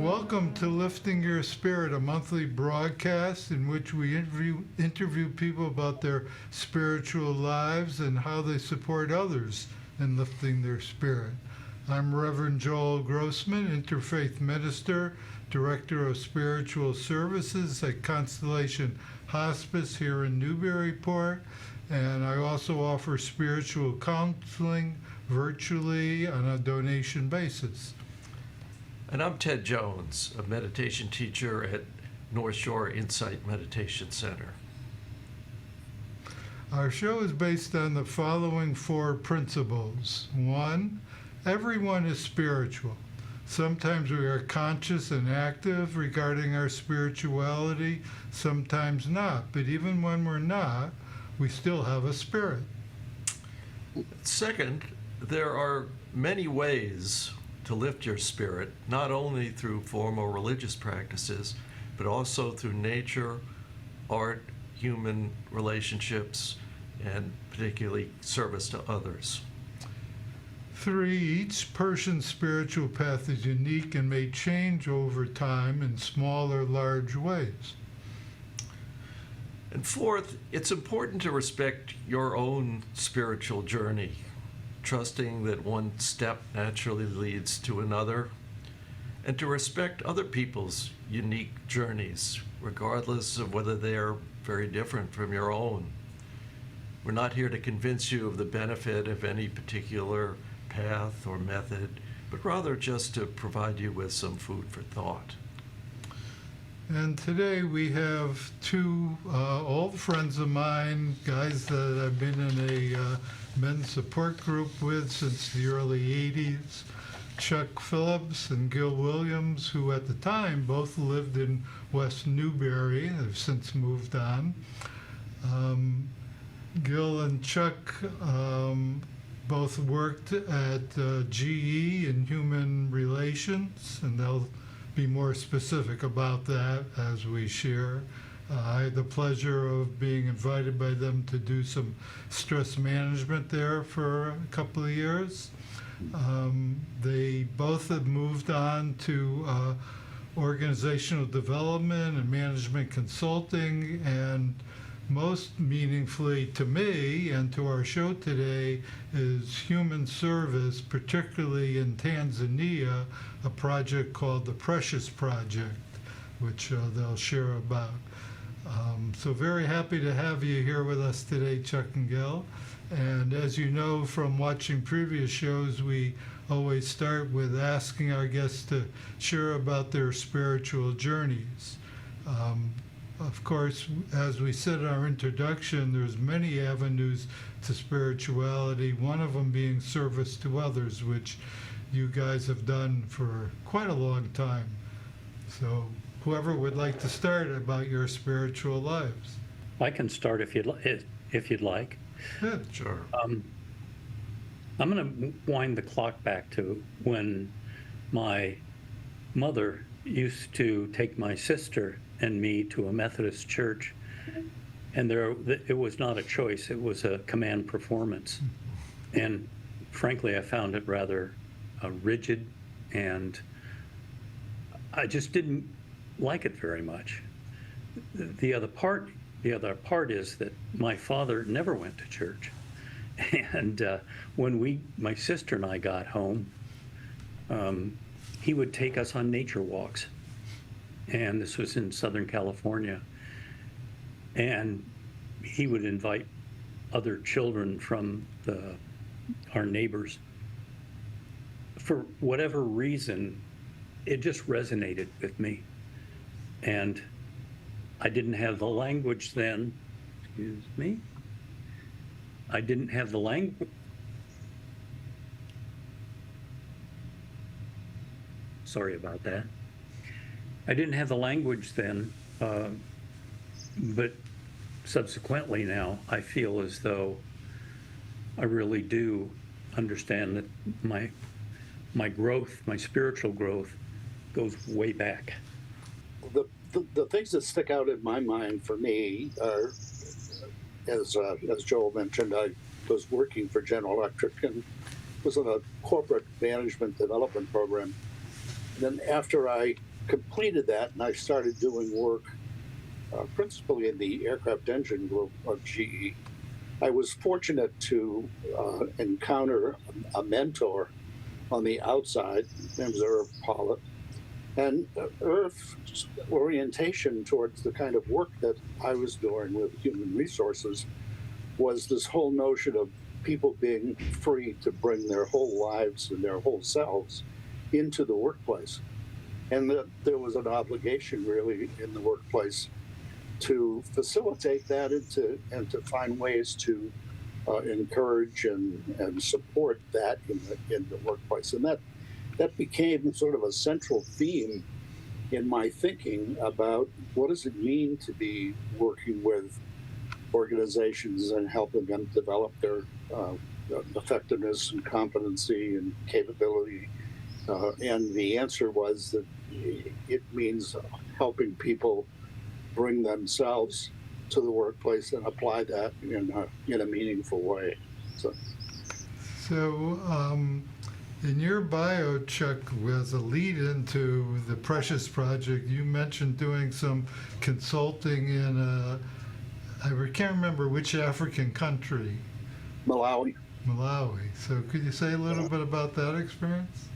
Welcome to Lifting Your Spirit, a monthly broadcast in which we interview people about their spiritual lives and how they support others in lifting their spirit. I'm Reverend Joel Grossman, Interfaith Minister, Director of Spiritual Services at Constellation Hospice here in Newburyport, and I also offer spiritual counseling virtually on a donation basis. And I'm Ted Jones, a meditation teacher at North Shore Insight Meditation Center. Our show is based on the following four principles. One, everyone is spiritual. Sometimes we are conscious and active regarding our spirituality, sometimes not. But even when we're not, we still have a spirit. Second, there are many ways to lift your spirit, not only through formal religious practices, but also through nature, art, human relationships, and particularly service to others. Three, each person's spiritual path is unique and may change over time in small or large ways. And fourth, it's important to respect your own spiritual journey, trusting that one step naturally leads to another, and to respect other people's unique journeys, regardless of whether they are very different from your own. We're not here to convince you of the benefit of any particular path or method, but rather just to provide you with some food for thought. And today we have two old friends of mine, guys that I've been in a men's support group with since the early 80s, Chuck Phillips and Gil Williams, who at the time both lived in West Newbury. They've since moved on. Gil and Chuck both worked at GE in human relations, and they'll be more specific about that as we share. I had the pleasure of being invited by them to do some stress management there for a couple of years. They both have moved on to organizational development and management consulting, and most meaningfully to me and to our show today is human service, particularly in Tanzania, a project called the Precious Project, which they'll share about. So very happy to have you here with us today, Chuck and Gil. And as you know from watching previous shows, we always start with asking our guests to share about their spiritual journeys. Of course, as we said in our introduction, there's many avenues to spirituality, one of them being service to others, which you guys have done for quite a long time. So whoever would like to start about your spiritual lives. I can start if you'd like. Yeah. Sure. I'm going to wind the clock back to when my mother used to take my sister and me to a Methodist church, and it was not a choice, it was a command performance. And frankly, I found it rather rigid, and I just didn't like it very much. The other part is that my father never went to church. And when my sister and I got home, he would take us on nature walks. And this was in Southern California. And he would invite other children from our neighbors. For whatever reason, it just resonated with me. And I didn't have the language then. Excuse me. I didn't have the language. Sorry about that. I didn't have the language then, but subsequently now, I feel as though I really do understand that my growth, my spiritual growth, goes way back. The things that stick out in my mind for me are, as Joel mentioned, I was working for General Electric and was in a corporate management development program. Then after I completed that, and I started doing work principally in the aircraft engine group of GE. I was fortunate to encounter a mentor on the outside, his name was Irv Pollitt, and Irv's orientation towards the kind of work that I was doing with human resources was this whole notion of people being free to bring their whole lives and their whole selves into the workplace. And that there was an obligation really in the workplace to facilitate that and to find ways to encourage and support that in the workplace. And that became sort of a central theme in my thinking about what does it mean to be working with organizations and helping them develop their effectiveness and competency and capability. And the answer was that it means helping people bring themselves to the workplace and apply that in a meaningful way. So in your bio, Chuck, as a lead into the Precious Project, you mentioned doing some consulting in I can't remember which African country. Malawi. So could you say a little bit about that experience?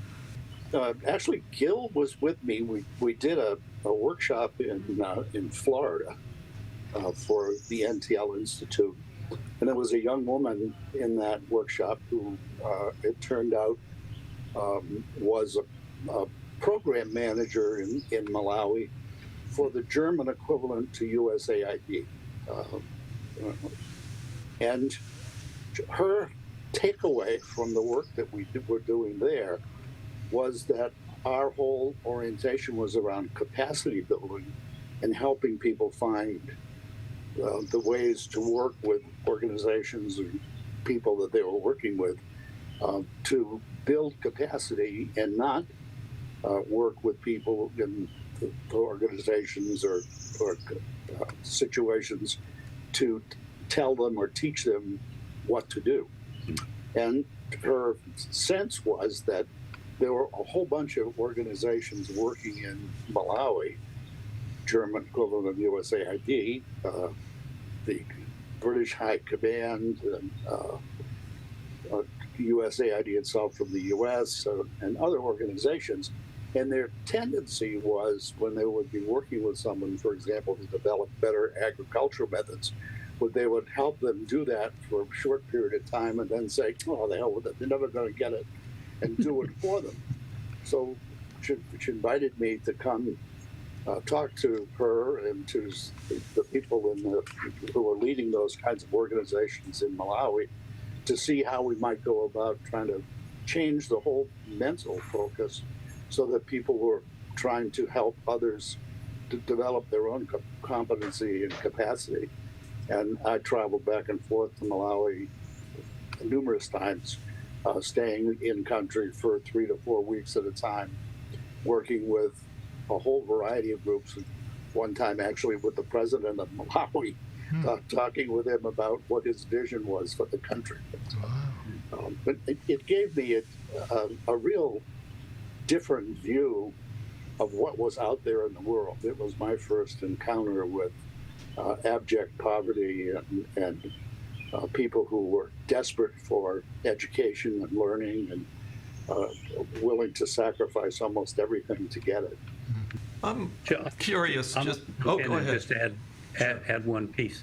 Actually, Gil was with me. We did a workshop in Florida for the NTL Institute. And there was a young woman in that workshop who, it turned out, was a program manager in Malawi for the German equivalent to USAID. And her takeaway from the work that we were doing there was that our whole orientation was around capacity building and helping people find the ways to work with organizations and people that they were working with to build capacity and not work with people in the organizations or situations to tell them or teach them what to do. And her sense was that there were a whole bunch of organizations working in Malawi, German equivalent of USAID, the British High Command, USAID itself from the US, and other organizations. And their tendency was, when they would be working with someone, for example, to develop better agricultural methods, they would help them do that for a short period of time and then say, oh, the hell with it, they're never going to get it, and do it for them. So she invited me to come talk to her and to the people who were leading those kinds of organizations in Malawi to see how we might go about trying to change the whole mental focus so that people were trying to help others to develop their own competency and capacity. And I traveled back and forth to Malawi numerous times, staying in country for 3 to 4 weeks at a time, working with a whole variety of groups. One time, actually, with the president of Malawi, talking with him about what his vision was for the country. Wow. But it gave me a real different view of what was out there in the world. It was my first encounter with abject poverty and people who were desperate for education and learning and willing to sacrifice almost everything to get it. I'm curious. Go ahead. Just add one piece.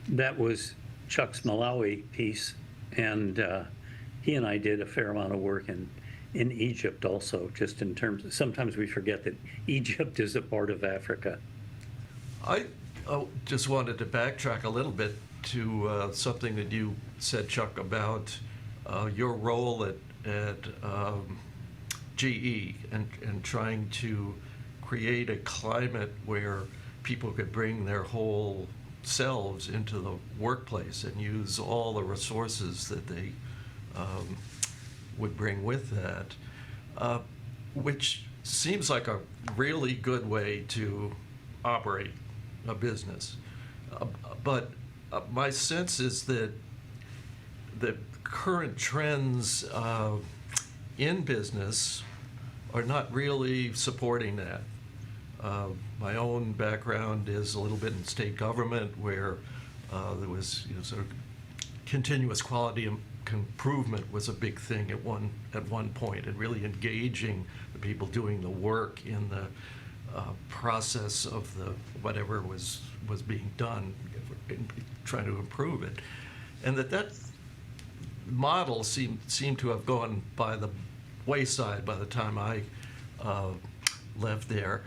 That was Chuck's Malawi piece, and he and I did a fair amount of work in Egypt also, just in terms of, sometimes we forget that Egypt is a part of Africa. I just wanted to backtrack a little bit to something that you said, Chuck, about your role at GE and trying to create a climate where people could bring their whole selves into the workplace and use all the resources that they would bring with that, which seems like a really good way to operate a business. But my sense is that the current trends in business are not really supporting that. My own background is a little bit in state government, where there was sort of continuous quality improvement was a big thing at one point, and really engaging the people doing the work in the process of the whatever was being done, trying to improve it, and that model seemed to have gone by the wayside by the time I left there.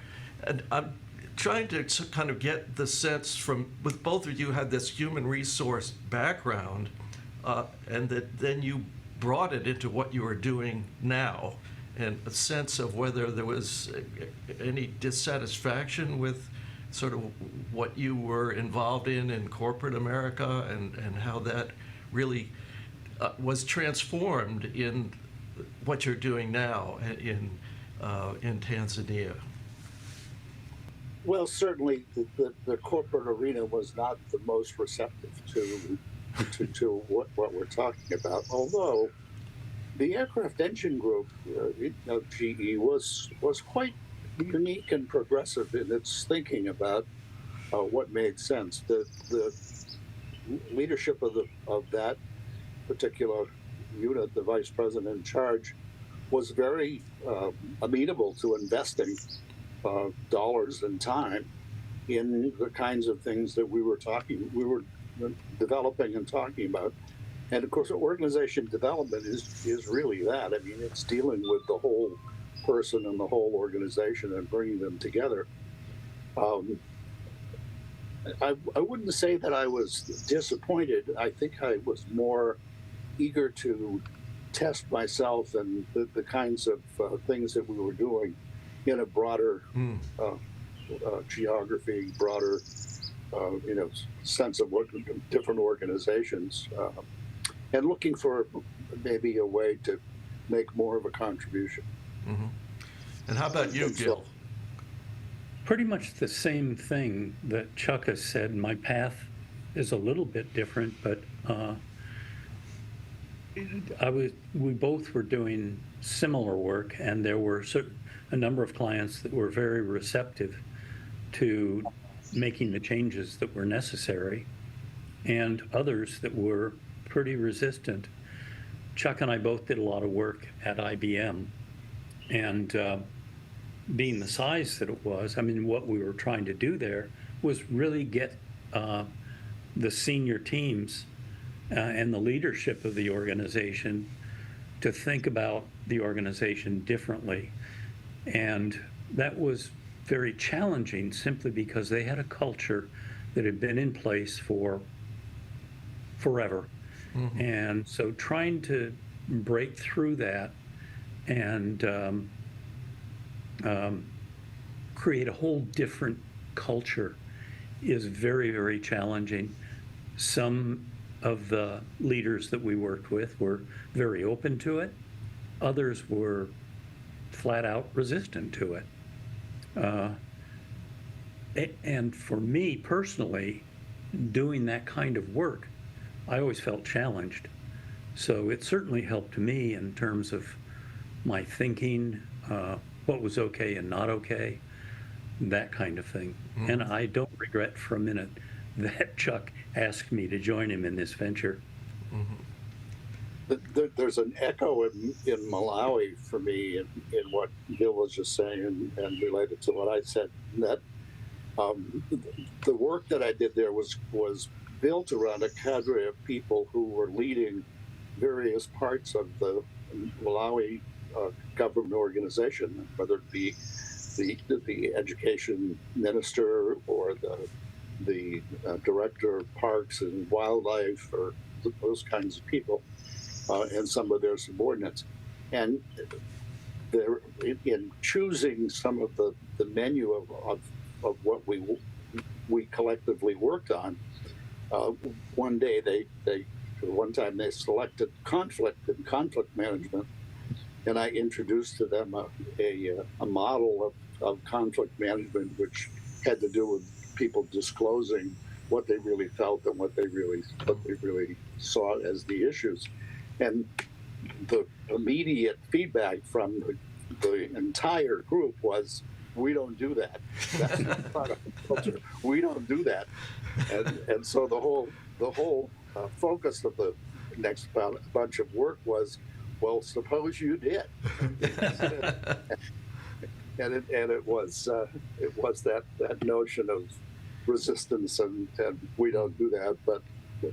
And I'm trying to kind of get the sense from, with both of you had this human resource background, and that then you brought it into what you are doing now, and a sense of whether there was any dissatisfaction with sort of what you were involved in corporate America, and how that really was transformed in what you're doing now in Tanzania. Well, certainly the corporate arena was not the most receptive to what we're talking about. Although the aircraft engine group of GE was quite unique and progressive in its thinking about what made sense. The leadership of that particular unit, the vice president in charge, was very amenable to investing dollars and time in the kinds of things that we were developing and talking about. And of course, organization development is really that. I mean, it's dealing with the whole person and the whole organization and bringing them together. I wouldn't say that I was disappointed. I think I was more eager to test myself and the kinds of things that we were doing in a broader geography, broader sense of what different organizations, and looking for maybe a way to make more of a contribution. Mm-hmm. And how about you, Gil? Pretty much the same thing that Chuck has said. My path is a little bit different, but we both were doing similar work, and there were a number of clients that were very receptive to making the changes that were necessary, and others that were pretty resistant. Chuck and I both did a lot of work at IBM, and being the size that it was, I mean, what we were trying to do there was really get the senior teams and the leadership of the organization to think about the organization differently. And that was very challenging, simply because they had a culture that had been in place for forever. Mm-hmm. And so trying to break through that and create a whole different culture is very, very challenging. Some of the leaders that we worked with were very open to it. Others were flat out resistant to it. And for me personally, doing that kind of work, I always felt challenged. So it certainly helped me in terms of my thinking, what was okay and not okay, that kind of thing. Mm-hmm. And I don't regret for a minute that Chuck asked me to join him in this venture. Mm-hmm. There's an echo in Malawi for me in what Bill was just saying and related to what I said, that the work that I did there was built around a cadre of people who were leading various parts of the Malawi government organization, whether it be the education minister or the director of parks and wildlife, or those kinds of people, and some of their subordinates. And in choosing some of the menu of what we collectively worked on, one time they selected conflict and conflict management, and I introduced to them a model of conflict management which had to do with people disclosing what they really felt and what they really saw as the issues. And the immediate feedback from the entire group was, we don't do that. That's not part of the culture. We don't do that. And so the whole focus of the next bunch of work was, well, suppose you did. And it was that notion of resistance and we don't do that, but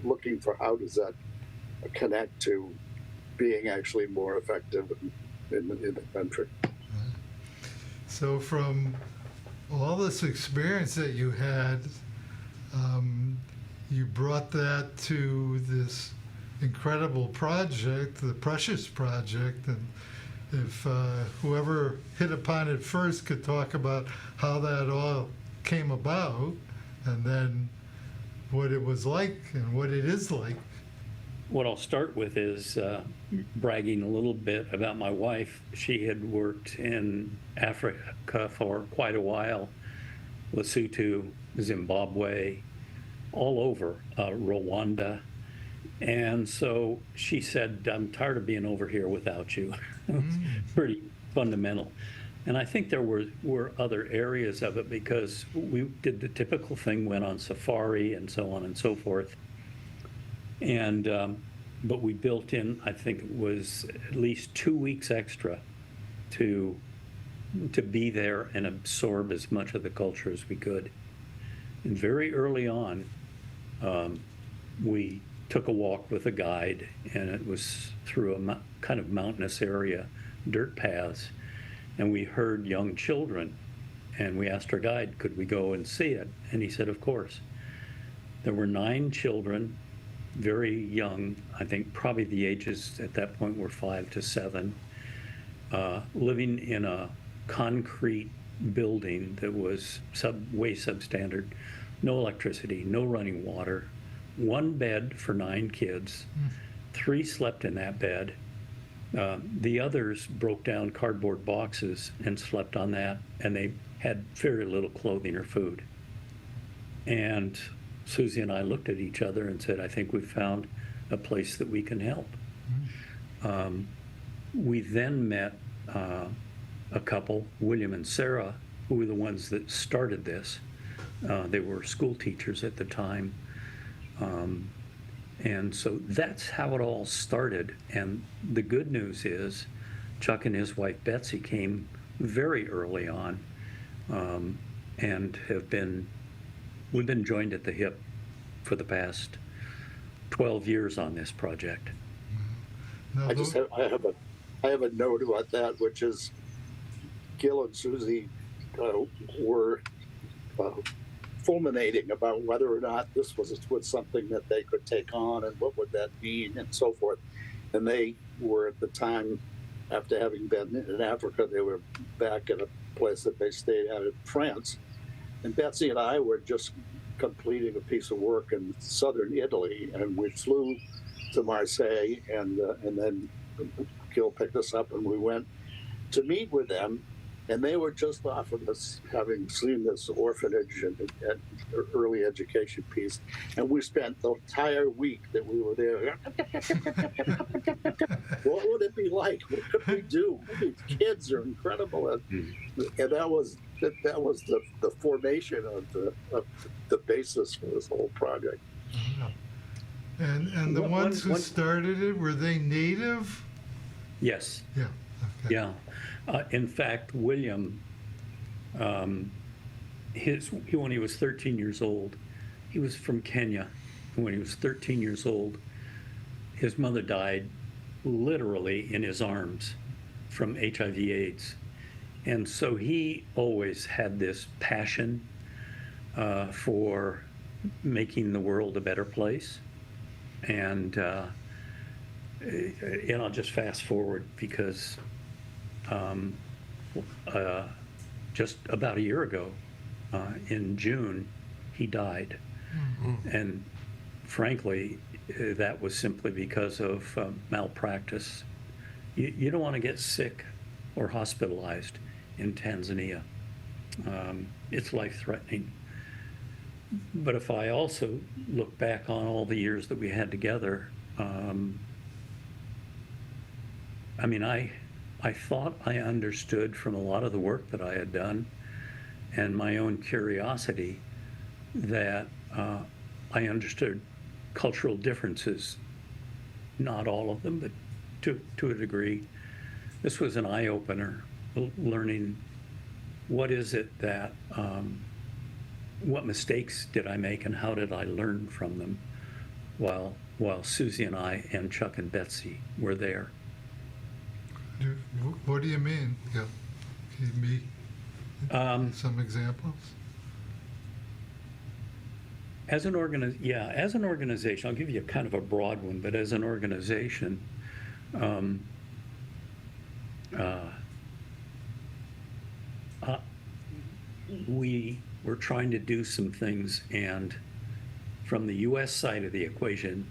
looking for how does that connect to being actually more effective in the country. So from all this experience that you had, you brought that to this incredible project, the Precious Project, and if whoever hit upon it first could talk about how that all came about, and then what it was like and what it is like. What I'll start with is bragging a little bit about my wife. She had worked in Africa for quite a while, Lesotho, Zimbabwe, all over, Rwanda. And so she said, I'm tired of being over here without you. Pretty fundamental. And I think there were other areas of it because we did the typical thing, went on safari and so on and so forth. And but we built in, I think it was at least 2 weeks extra to be there and absorb as much of the culture as we could. And very early on, we took a walk with a guide, and it was through a kind of mountainous area, dirt paths, and we heard young children, and we asked our guide, could we go and see it? And he said, of course. There were 9 children, very young, I think probably the ages at that point were 5 to 7, living in a concrete building that was way substandard, no electricity, no running water, 1 bed for 9 kids, 3 slept in that bed. The others broke down cardboard boxes and slept on that, and they had very little clothing or food. And Susie and I looked at each other and said, I think we've found a place that we can help. We then met a couple, William and Sarah, who were the ones that started this. They were school teachers at the time. And so that's how it all started. And the good news is Chuck and his wife Betsy came very early on, and we've been joined at the hip for the past 12 years on this project. Now, I have a note about that, which is Gil and Susie were fulminating about whether or not this was something that they could take on and what would that mean and so forth. And they were at the time, after having been in Africa, they were back in a place that they stayed at in France. And Betsy and I were just completing a piece of work in southern Italy, and we flew to Marseille, and then Gil picked us up and we went to meet with them. And they were just off of this, having seen this orphanage and early education piece. And we spent the entire week that we were there. What would it be like? What could we do? These kids are incredible. And that was the formation of the basis for this whole project. And the ones who started it, were they native? Yes. Yeah. Okay. Yeah. In fact, William, when he was 13 years old, he was from Kenya. When he was 13 years old, his mother died literally in his arms from HIV/AIDS. And so he always had this passion for making the world a better place. And I'll just fast forward because just about a year ago, in June, he died. And frankly, that was simply because of malpractice. You don't want to get sick or hospitalized in Tanzania. It's life-threatening. But if I also look back on all the years that we had together, I thought I understood from a lot of the work that I had done and my own curiosity that I understood cultural differences, not all of them, but to a degree. This was an eye-opener, learning what is it that, what mistakes did I make and how did I learn from them while Susie and I and Chuck and Betsy were there. What do you mean? Yeah. Can you meet some examples? As an organization, I'll give you kind of a broad one, but as an organization, we were trying to do some things, and from the U.S. side of the equation,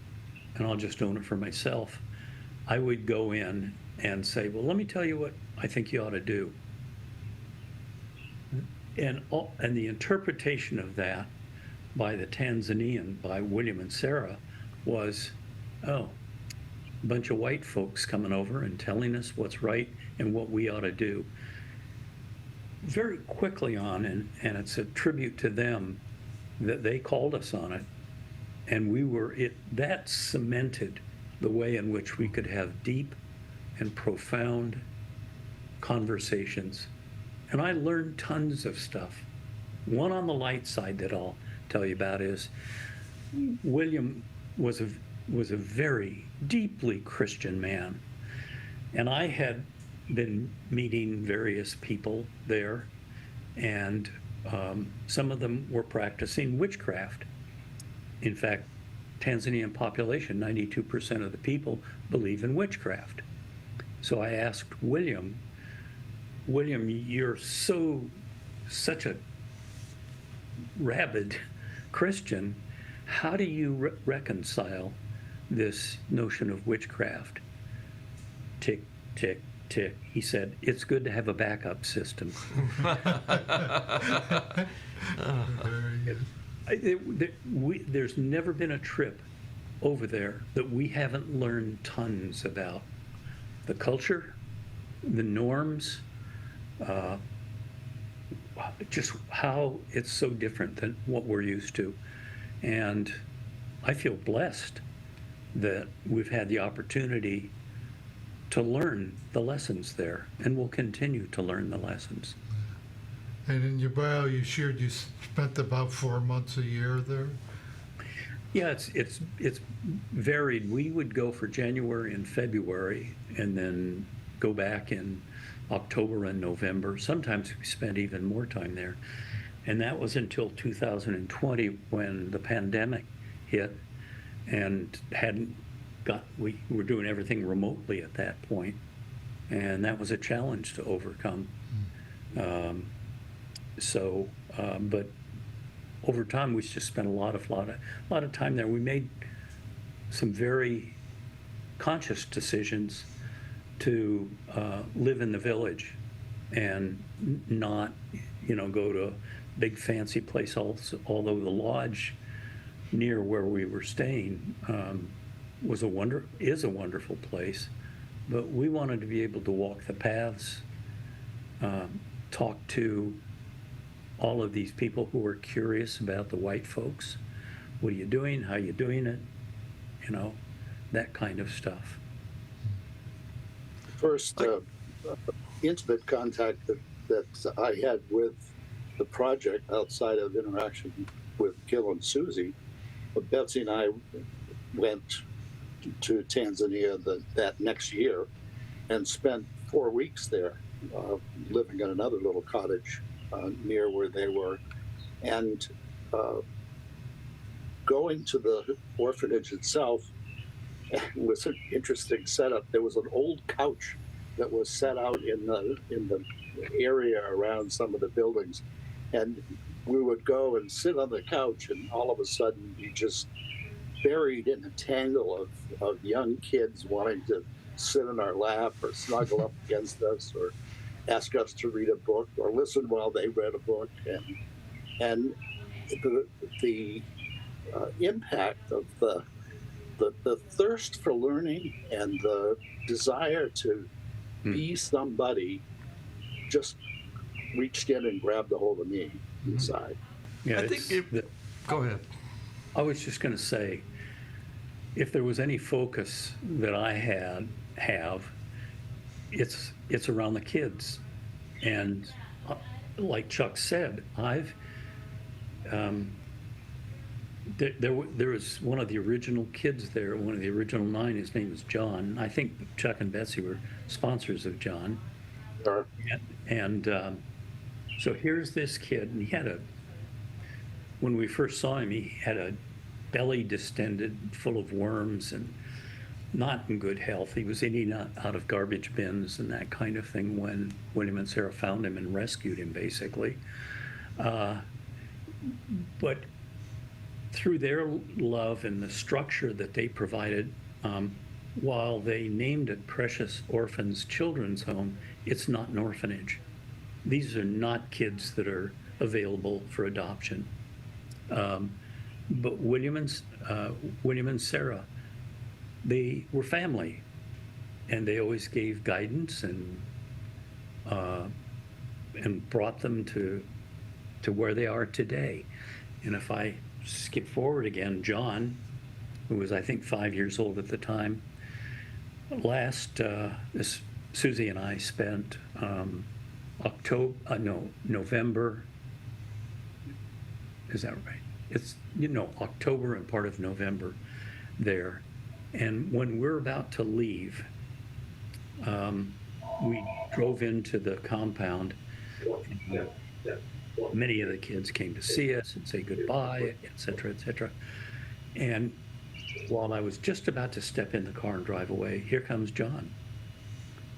and I'll just own it for myself, I would go in and say, well, let me tell you what I think you ought to do. And the interpretation of that by the Tanzanian, by William and Sarah, was, oh, a bunch of white folks coming over and telling us what's right and what we ought to do. Very quickly on, and it's a tribute to them that they called us on it, and that cemented the way in which we could have deep and profound conversations. And I learned tons of stuff. One on the light side that I'll tell you about is William was a very deeply Christian man. And I had been meeting various people there, and some of them were practicing witchcraft. In fact, Tanzanian population, 92% of the people believe in witchcraft. So I asked William, you're such a rabid Christian, how do you reconcile this notion of witchcraft? Tick, tick, tick. He said, it's good to have a backup system. Very good. There's never been a trip over there that we haven't learned tons about the culture, the norms, just how it's so different than what we're used to. And I feel blessed that we've had the opportunity to learn the lessons there, and we'll continue to learn the lessons. And in your bio, you shared you spent about 4 months a year there? Yeah, it's varied. We would go for January and February, and then go back in October and November. Sometimes we spent even more time there. And that was until 2020 when the pandemic hit, and we were doing everything remotely at that point. And that was a challenge to overcome. But over time, we just spent a lot of time there. We made some very conscious decisions to live in the village and not, go to a big fancy place. Although the lodge near where we were staying is a wonderful place, but we wanted to be able to walk the paths, talk to all of these people who were curious about the white folks. What are you doing? How are you doing it? That kind of stuff. First intimate contact that I had with the project outside of interaction with Gil and Susie, Betsy and I went to Tanzania that next year and spent 4 weeks there, living in another little cottage near where they were, and going to the orphanage itself was an interesting setup. There was an old couch that was set out in the area around some of the buildings, and we would go and sit on the couch, and all of a sudden be just buried in a tangle of young kids wanting to sit in our lap or snuggle up against us or ask us to read a book or listen while they read a book, and the impact of the thirst for learning and the desire to be somebody just reached in and grabbed a hold of me inside. Yeah, I think go ahead. I was just going to say, if there was any focus that I have, it's around the kids, and like Chuck said, there was one of the original kids there, one of the original 9. His name was John. I think Chuck and Betsy were sponsors of John, Or, and so here's this kid, and when we first saw him, he had a belly distended, full of worms, and not in good health. He was eating out of garbage bins and that kind of thing when William and Sarah found him and rescued him, basically. But through their love and the structure that they provided, while they named it Precious Orphans Children's Home, it's not an orphanage. These are not kids that are available for adoption. But William and Sarah, they were family, and they always gave guidance and brought them to where they are today. And if I skip forward again, John, who was I think 5 years old at the time, Susie and I spent November. Is that right? It's October and part of November there. And when we're about to leave, we drove into the compound. And many of the kids came to see us and say goodbye, et cetera, et cetera. And while I was just about to step in the car and drive away, here comes John.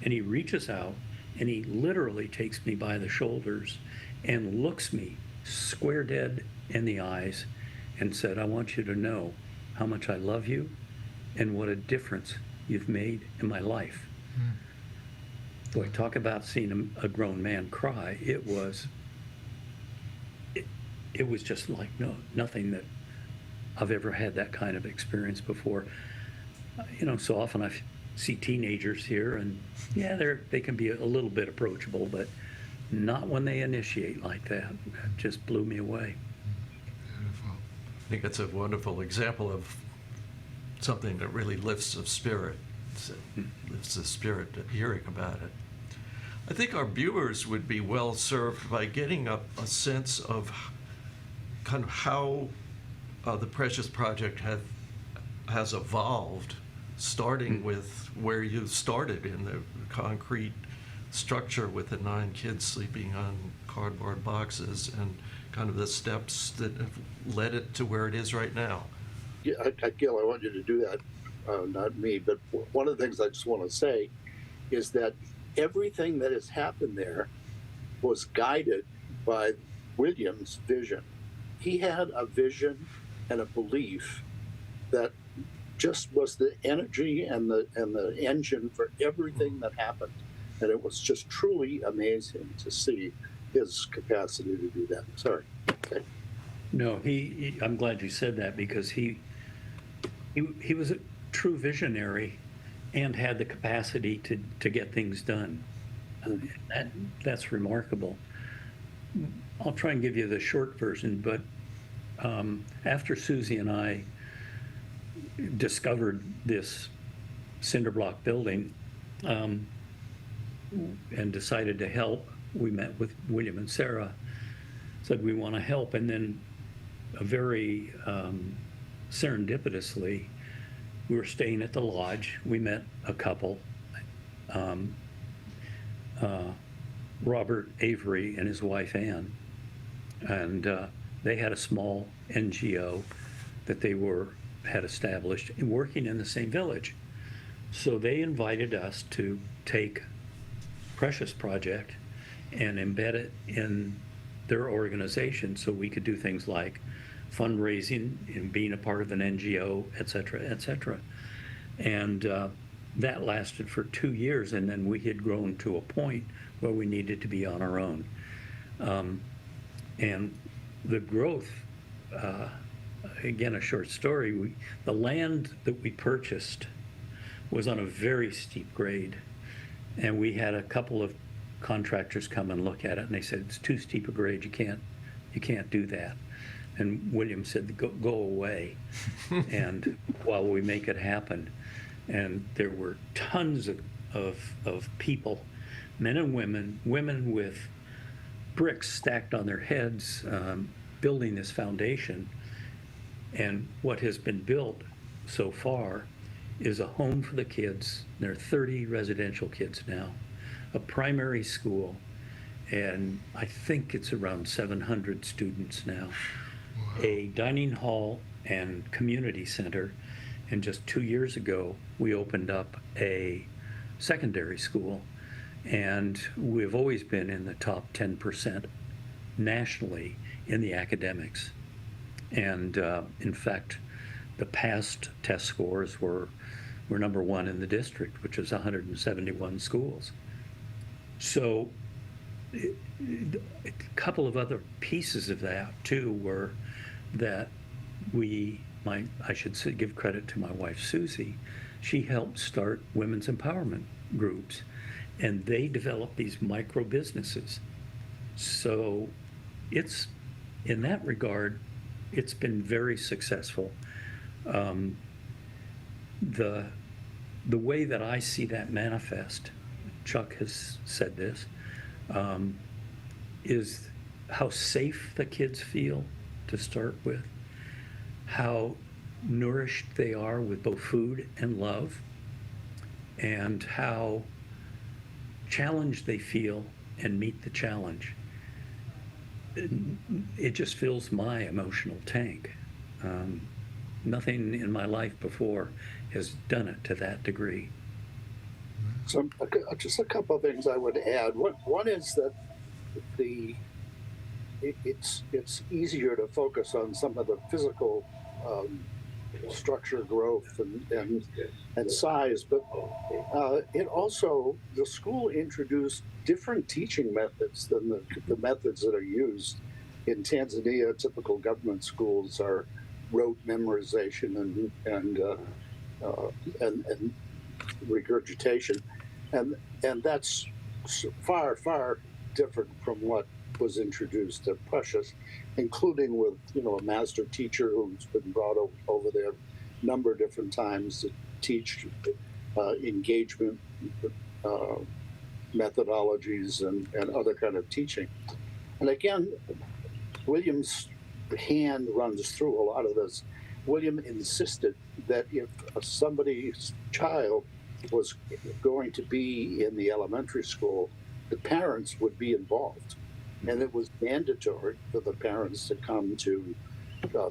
And he reaches out and he literally takes me by the shoulders and looks me square dead in the eyes and said, "I want you to know how much I love you and what a difference you've made in my life." Boy, talk about seeing a grown man cry. It was just like nothing that I've ever had that kind of experience before. So often I see teenagers here, and yeah, they can be a little bit approachable, but not when they initiate like that. It just blew me away. Beautiful. I think it's a wonderful example of something that really lifts the spirit. Lifts the spirit hearing about it. I think our viewers would be well served by getting a sense of kind of how the Precious Project has evolved, starting with where you started in the concrete structure with the 9 kids sleeping on cardboard boxes, and kind of the steps that have led it to where it is right now. yeah, Gil, I want you to do that, not me. But one of the things I just want to say is that everything that has happened there was guided by William's vision. He had a vision and a belief that just was the energy and the engine for everything that happened. And it was just truly amazing to see his capacity to do that. Sorry. Okay. No, I'm glad you said that, because he was a true visionary and had the capacity to get things done. That's remarkable. I'll try and give you the short version, but after Susie and I discovered this cinder block building and decided to help, we met with William and Sarah, said we want to help, and then very serendipitously, we were staying at the lodge. We met a couple, Robert Avery and his wife Ann, and they had a small NGO that they had established and working in the same village. So they invited us to take Precious Project and embed it in their organization so we could do things like fundraising and being a part of an NGO, et cetera, et cetera. And that lasted for 2 years, and then we had grown to a point where we needed to be on our own. And the growth, again, a short story, the land that we purchased was on a very steep grade. And we had a couple of contractors come and look at it, and they said, it's too steep a grade, you can't do that. And William said, go away, and while we make it happen. And there were tons of people, men and women with bricks stacked on their heads, building this foundation. And what has been built so far is a home for the kids. There are 30 residential kids now, a primary school, and I think it's around 700 students now, a dining hall and community center. And just 2 years ago, we opened up a secondary school, and we've always been in the top 10% nationally in the academics. And in fact, the past test scores were number one in the district, which is 171 schools. So a couple of other pieces of that too were that I should say, give credit to my wife, Susie. She helped start women's empowerment groups, and they developed these micro businesses. So it's, in that regard, it's been very successful. The way that I see that manifest, Chuck has said this, is how safe the kids feel to start with, how nourished they are with both food and love, and how challenged they feel and meet the challenge. It just fills my emotional tank. Nothing in my life before has done it to that degree. So just a couple of things I would add. One is that it's easier to focus on some of the physical structure growth and size, but it also, the school introduced different teaching methods than the methods that are used in Tanzania. Typical government schools are rote memorization and regurgitation, and that's far different from what was introduced at Precious, including with a master teacher who's been brought over there a number of different times to teach engagement methodologies and other kind of teaching. And again, William's hand runs through a lot of this. William insisted that if somebody's child was going to be in the elementary school, the parents would be involved. And it was mandatory for the parents to come to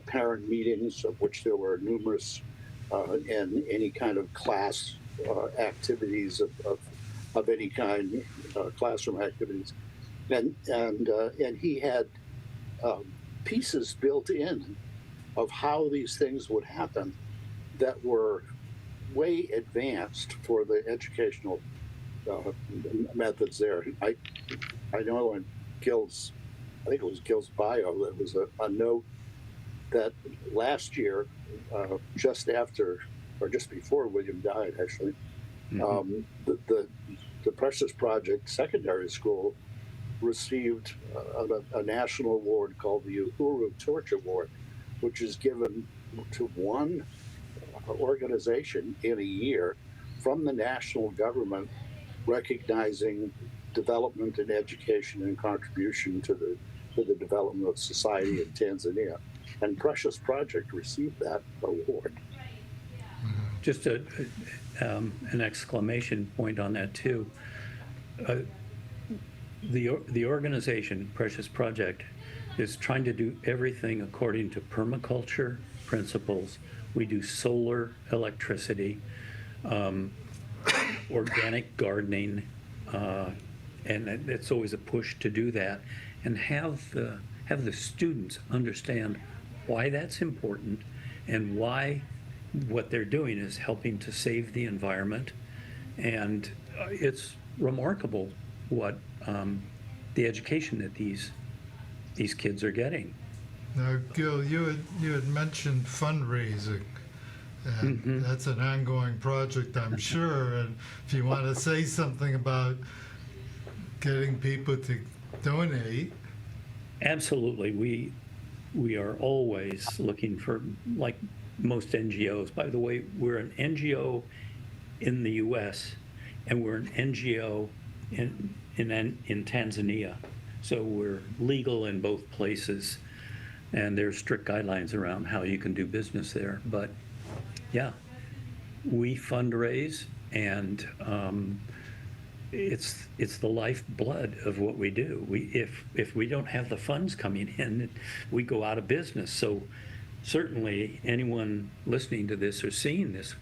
parent meetings, of which there were numerous, and any kind of class activities of any kind, classroom activities. And he had pieces built in of how these things would happen that were way advanced for the educational methods there. I know in Gil's, I think it was Gil's bio, that was a note that last year, just after, or just before William died, actually, the Precious Project Secondary School received a national award called the Uhuru Torch Award, which is given to one organization in a year from the national government, recognizing development in education and contribution to the development of society in Tanzania. And Precious Project received that award. Just an exclamation point on that too. The organization, Precious Project, is trying to do everything according to permaculture principles. We do solar electricity, organic gardening, and it's always a push to do that, and have the students understand why that's important and why what they're doing is helping to save the environment. And it's remarkable what the education that these kids are getting. Now, Gil, you had mentioned fundraising, And that's an ongoing project, I'm sure. And if you want to say something about getting people to donate. Absolutely. We are always looking for, like most NGOs. By the way, we're an NGO in the US and we're an NGO in Tanzania. So we're legal in both places, and there's strict guidelines around how you can do business there. But yeah, we fundraise, and it's the lifeblood of what we do. If we don't have the funds coming in, we go out of business. So certainly anyone listening to this or seeing this,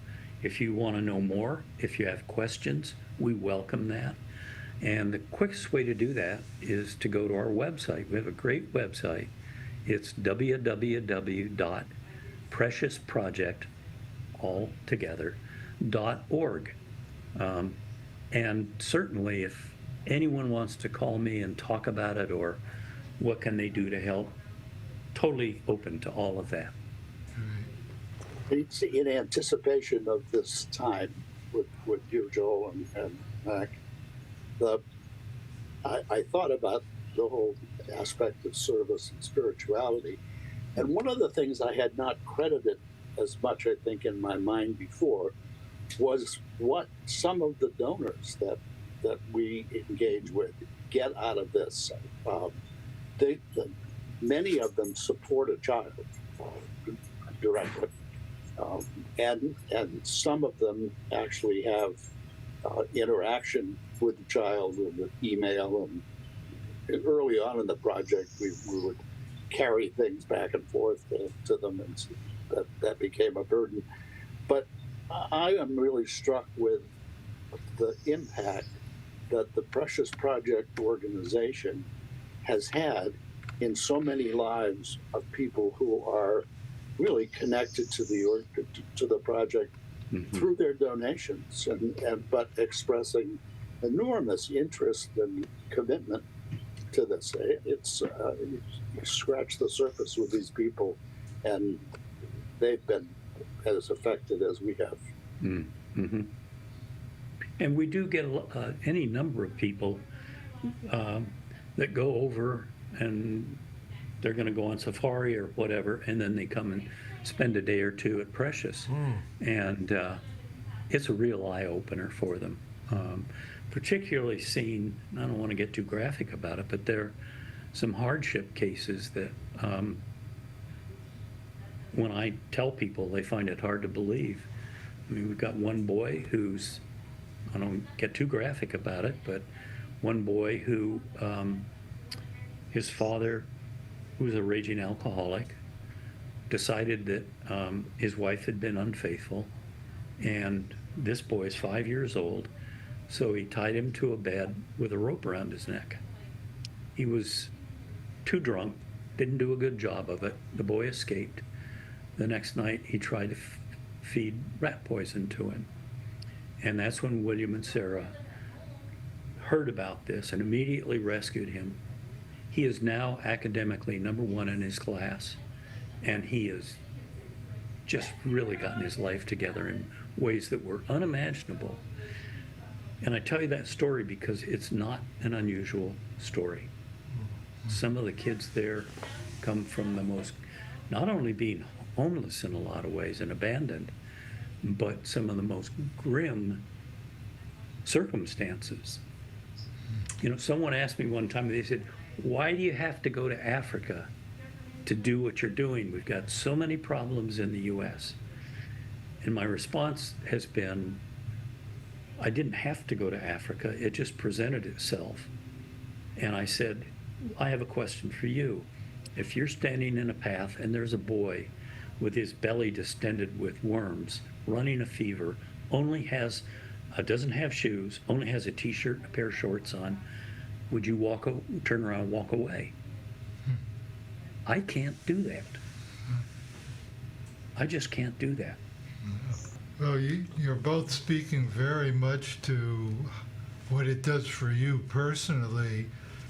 if you want to know more, if you have questions, we welcome that. And the quickest way to do that is to go to our website. We have a great website. It's www.preciousproject.org. And certainly if anyone wants to call me and talk about it, or what can they do to help, totally open to all of that. It's in anticipation of this time with you, Joel, and Mac. I thought about the whole aspect of service and spirituality. And one of the things I had not credited as much, I think, in my mind before was what some of the donors that we engage with get out of this. Many of them support a child directly. And some of them actually have interaction with the child with email, and early on in the project we would carry things back and forth to them, and that became a burden. But I am really struck with the impact that the Precious Project organization has had in so many lives of people who are really connected to the project through their donations, but expressing enormous interest and commitment to this. It's you scratch the surface with these people, and they've been as affected as we have. Mm-hmm. And we do get any number of people that go over, and they're going to go on safari or whatever, and then they come and spend a day or two at Precious. And it's a real eye-opener for them. Particularly seeing, I don't want to get too graphic about it, but there are some hardship cases that when I tell people, they find it hard to believe. I mean, we've got one boy who's, I don't get too graphic about it, but one boy who, his father, who was a raging alcoholic, decided that his wife had been unfaithful, and this boy is 5 years old, so he tied him to a bed with a rope around his neck. He was too drunk, didn't do a good job of it. The boy escaped. The next night he tried to feed rat poison to him. And that's when William and Sarah heard about this and immediately rescued him. He is now academically #1 in his class, and he has just really gotten his life together in ways that were unimaginable. And I tell you that story because it's not an unusual story. Some of the kids there come from the most, not only being homeless in a lot of ways and abandoned, but some of the most grim circumstances. You know, someone asked me one time, they said, why do you have to go to Africa to do what you're doing? We've got so many problems in the US. And my response has been, I didn't have to go to Africa. It just presented itself. And I said, I have a question for you. If you're standing in a path and there's a boy with his belly distended with worms, running a fever, doesn't have shoes, only has a t-shirt and a pair of shorts on, would you turn around and walk away? I can't do that. I just can't do that. Well, you're both speaking very much to what it does for you personally.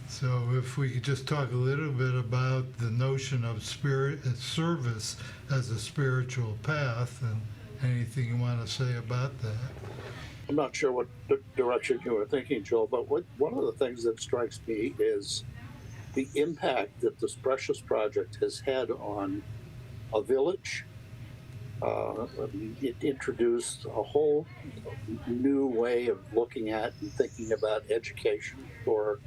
So if we could just talk a little bit about the notion of service as a spiritual path, and Anything you want to say about that? I'm not sure what direction you were thinking, Joel, but one of the things that strikes me is the impact that this Precious Project has had on a village. It introduced a whole new way of looking at and thinking about education for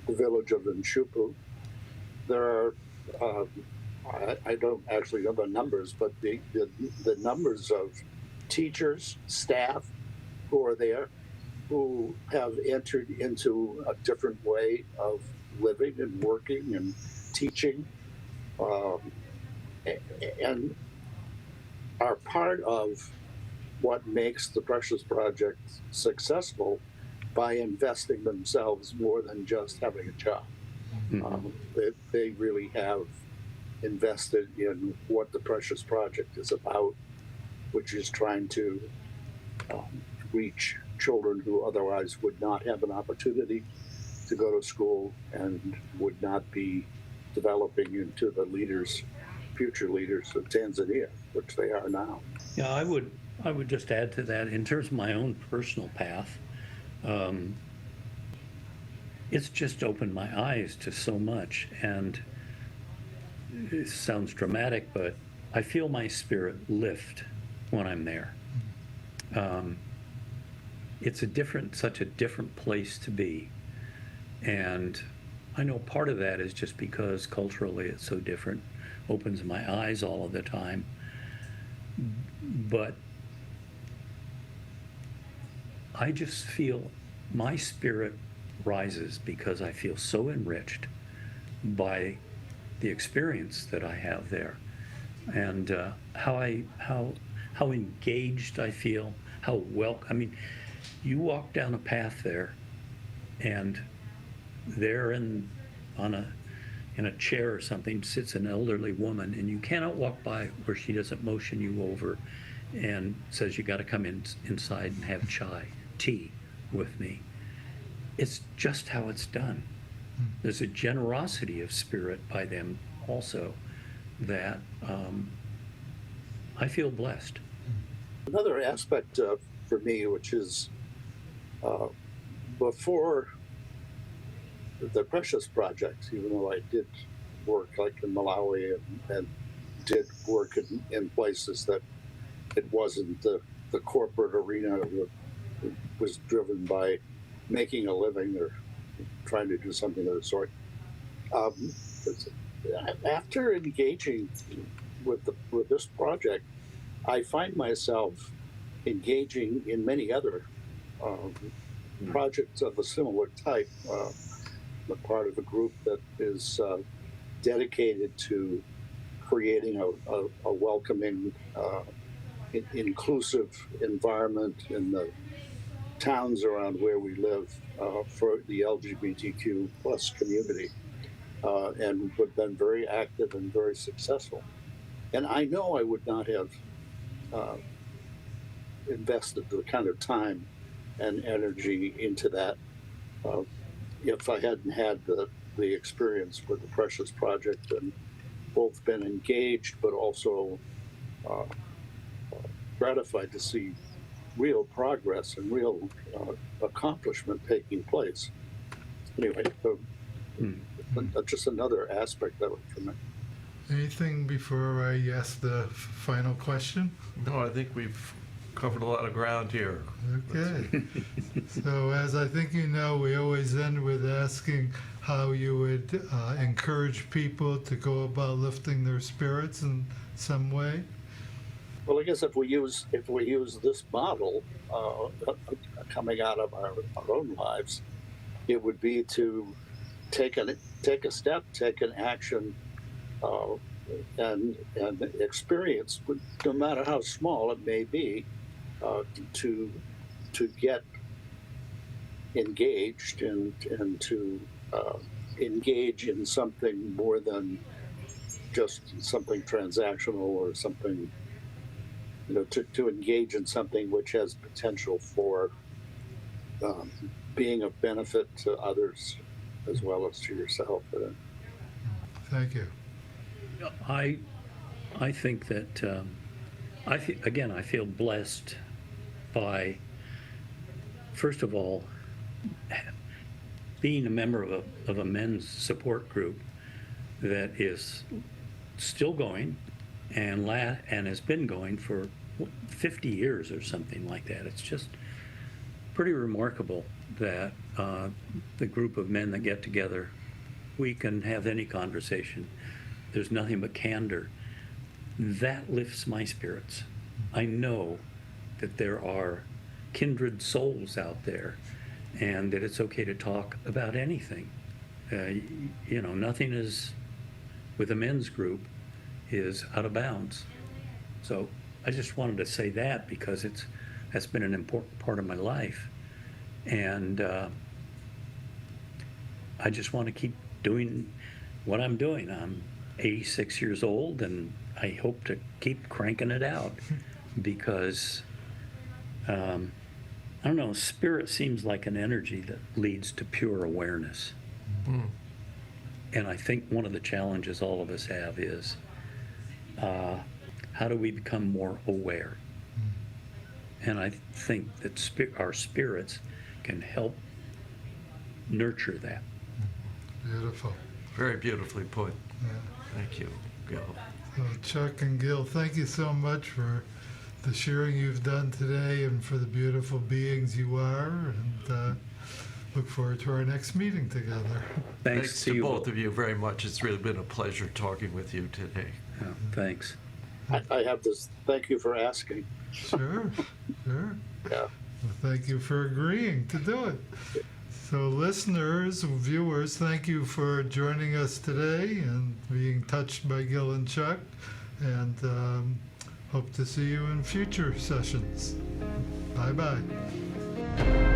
the village of Nshupu. There are, I don't actually know the numbers, but the numbers of teachers, staff who are there, who have entered into a different way of living and working and teaching, and are part of what makes the Precious Project successful by investing themselves more than just having a job. They really have invested in what the Precious Project is about, which is trying to reach children who otherwise would not have an opportunity to go to school and would not be developing into the future leaders of Tanzania, which they are now. Yeah, I would just add to that in terms of my own personal path. It's just opened my eyes to so much, and it sounds dramatic, but I feel my spirit lift when I'm there. It's such a different place to be, and I know part of that is just because culturally it's so different, opens my eyes all of the time. But I just feel my spirit rises because I feel so enriched by the experience that I have there, and how engaged I feel, I mean, you walk down a path there, and there in a chair or something sits an elderly woman, and you cannot walk by where she doesn't motion you over and says you got to come inside and have tea with me. It's just how it's done. There's a generosity of spirit by them also that I feel blessed. Another aspect for me, which is before the Precious Project, even though I did work like in Malawi and did work in places that it wasn't the corporate arena that was driven by making a living or trying to do something of the sort. After engaging with this project, I find myself engaging in many other projects of a similar type. I'm part of a group that is dedicated to creating a welcoming, inclusive environment in the towns around where we live for the LGBTQ plus community, and we've been very active and very successful. And I know I would not have invested the kind of time and energy into that if I hadn't had the experience with the Precious Project and both been engaged but also gratified to see real progress and real accomplishment taking place. Anyway, just another aspect of it for me. Anything before I ask the final question? No, I think we've covered a lot of ground here. Okay. So as I think you know, we always end with asking how you would encourage people to go about lifting their spirits in some way. Well, I guess if we use this model coming out of our own lives, it would be to take a step, take an action, and experience, no matter how small it may be, to get engaged and to engage in something more than just something transactional or something, to engage in something which has potential for being of benefit to others as well as to yourself. Thank you. I think that Again, I feel blessed by, first of all, being a member of a men's support group that is still going and has been going for 50 years or something like that. It's just pretty remarkable that the group of men that get together, we can have any conversation. There's nothing but candor. That lifts my spirits. I know that there are kindred souls out there and that it's okay to talk about anything. Nothing is, with a men's group, is out of bounds. So I just wanted to say that because that's been an important part of my life. And I just want to keep doing what I'm doing. I'm 86 years old, and I hope to keep cranking it out because, I don't know, spirit seems like an energy that leads to pure awareness. Mm. And I think one of the challenges all of us have is how do we become more aware? And I think that our spirits can help nurture that. Beautiful. Very beautifully put. Yeah. Thank you, Gil. So Chuck and Gil, thank you so much for the sharing you've done today and for the beautiful beings you are. And look forward to our next meeting together. Thanks to you both of you very much. It's really been a pleasure talking with you today. Yeah, thanks. I have this, thank you for asking. Sure. Yeah. Well, thank you for agreeing to do it. So listeners, viewers, thank you for joining us today and being touched by Gil and Chuck, and hope to see you in future sessions. Bye-bye.